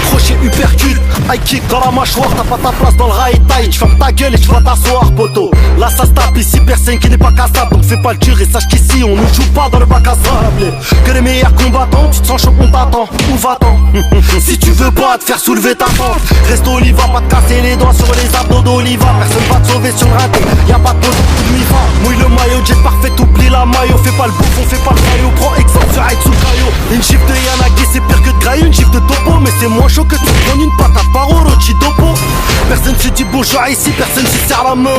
Crochet uppercut, high kick dans la mâchoire. T'as pas ta place dans le rail taille. Tu fermes ta gueule et tu vas t'asseoir, poteau. Là ça se tape ici, personne qui n'est pas cassable. Donc fais pas le dur et sache qu'ici on ne joue pas dans le bac à sable. Que les meilleurs combattants, tu te sens chaud, on t'attend. Où va-t'en? Si tu veux pas te faire soulever ta tente, reste Oliva, pas te casser les doigts sur les abdos d'Oliva. Personne va te sauver sur le ring, y'a pas de pause, mi-va. Mouille le maillot, jet parfait, oublie la maillot. Fais pas le bouffon, fais pas le maillot. Prends exemple sur Aitsukayo. Une gifle de Yanagi c'est pire que de Graille. Une gifle de Topo, mais c'est moins chaud que tu prends une patate par Orochi Topo. Personne se dit bourgeois ici, personne se serre la main.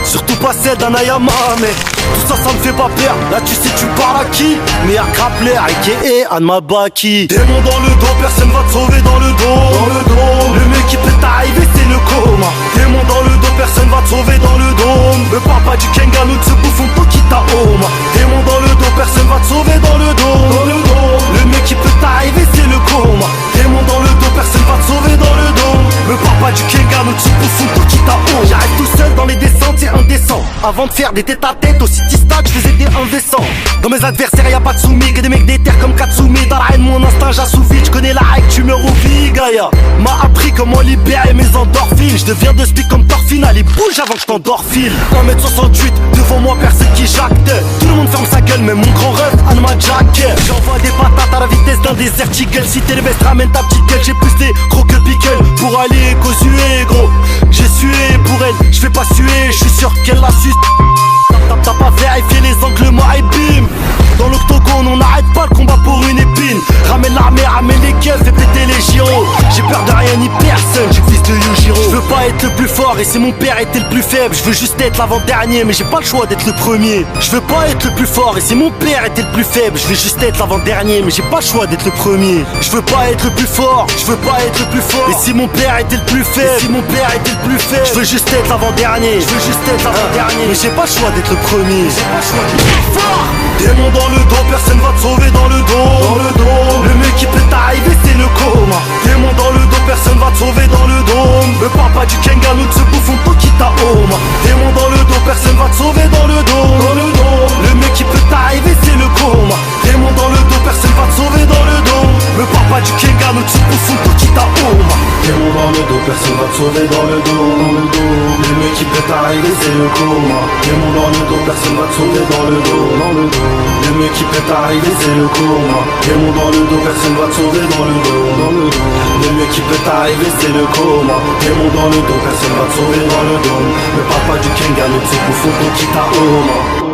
Surtout pas celle d'un Ayama, mais tout ça, ça me fait pas peur. Là tu sais tu parles à qui? Mais à Grappler, a.k.a. Anma Baki. Démon dans le dos, personne va te sauver dans le dos. Le mec qui peut t'arriver c'est le coma. Démon dans le dos, personne va te sauver dans le dôme. Le papa du Kengano de ce bouffon Tokita Oma. Démon dans le dos, personne va te sauver dans le dos. Le mec qui peut t'arriver c'est le coma. Démon dans le dos, personne va te sauver dans le dos. Le papa du Kengano de ce bouffon Tokita Oma. J'arrive tout seul dans les descentes, c'est indécent. Avant de faire des tête à tête au City Stade, je faisais des indécents. Dans mes adversaires y'a pas de soumis, que des mecs déter comme Katsumi. Dans la haine mon instinct j'assouvis, je connais la règle, tu meurs au vie. Gaïa m'a appris comment libérer mes endorphines. Je deviens de speak comme Thorfinn, allez bouge avant que je t'endorfile. 1m68, devant moi personne qui jacte. Tout le monde ferme sa gueule, même mon grand rêve, Anma Jack. J'envoie des patates à la vitesse d'un désert eagle. Si t'es le best, ramène ta petite gueule. J'ai plus des gros que pickle pour aller causuer gros. J'ai sué pour elle, je fais pas suer, je suis sûr qu'elle la suce. T'as pas vérifié les angles, moi et bim. Dans l'octogone on n'arrête pas le combat pour une épine. Ramène l'armée, ramène les keufs, fais péter les gyros. J'ai peur de rien ni personne, j'ai fils de Yujiro. Je veux pas être le plus fort et si mon père était le plus faible. Je veux juste être l'avant-dernier mais j'ai pas le choix d'être le premier. Je veux pas être le plus fort et si mon père était le plus faible. Je veux juste être l'avant-dernier mais j'ai pas le choix d'être le premier. Je veux pas être le plus fort, je veux pas être le plus fort. Et si mon père était le plus faible, si mon père était le plus faible. Je veux juste être l'avant-dernier, je veux juste être l'avant-dernier mais j'ai pas le choix d'être le premier. J'ai pas le choix d'être fort. Démon dans le dos, personne va te sauver dans le dos. Le mec qui peut t'arriver c'est le coma. Démon dans le dos, personne va te sauver dans le dôme. Le papa du Kengano de ce bouffon Tokita Oma. Démon dans le dos, personne va te sauver dans le dos. Le mec qui peut t'arriver c'est le coma. Démon dans le dos, personne va te sauver dans le dos. Le papa du Kengano de ce bouffon Tokita Oma. Démon dans le dos, personne va te sauver dans le dos. Le mec qui peut t'arriver c'est le coma. Démon dans le dos, personne va te sauver dans le dos. Le mec qui peut t'arriver c'est le coma. Démon dans le dos, personne va te sauver dans le dos. Le mec qui peut t'arriver c'est le coma. Démon dans le dos, personne va te sauver dans le dos. Le papa du Kengano de ce bouffon Tokita Oma.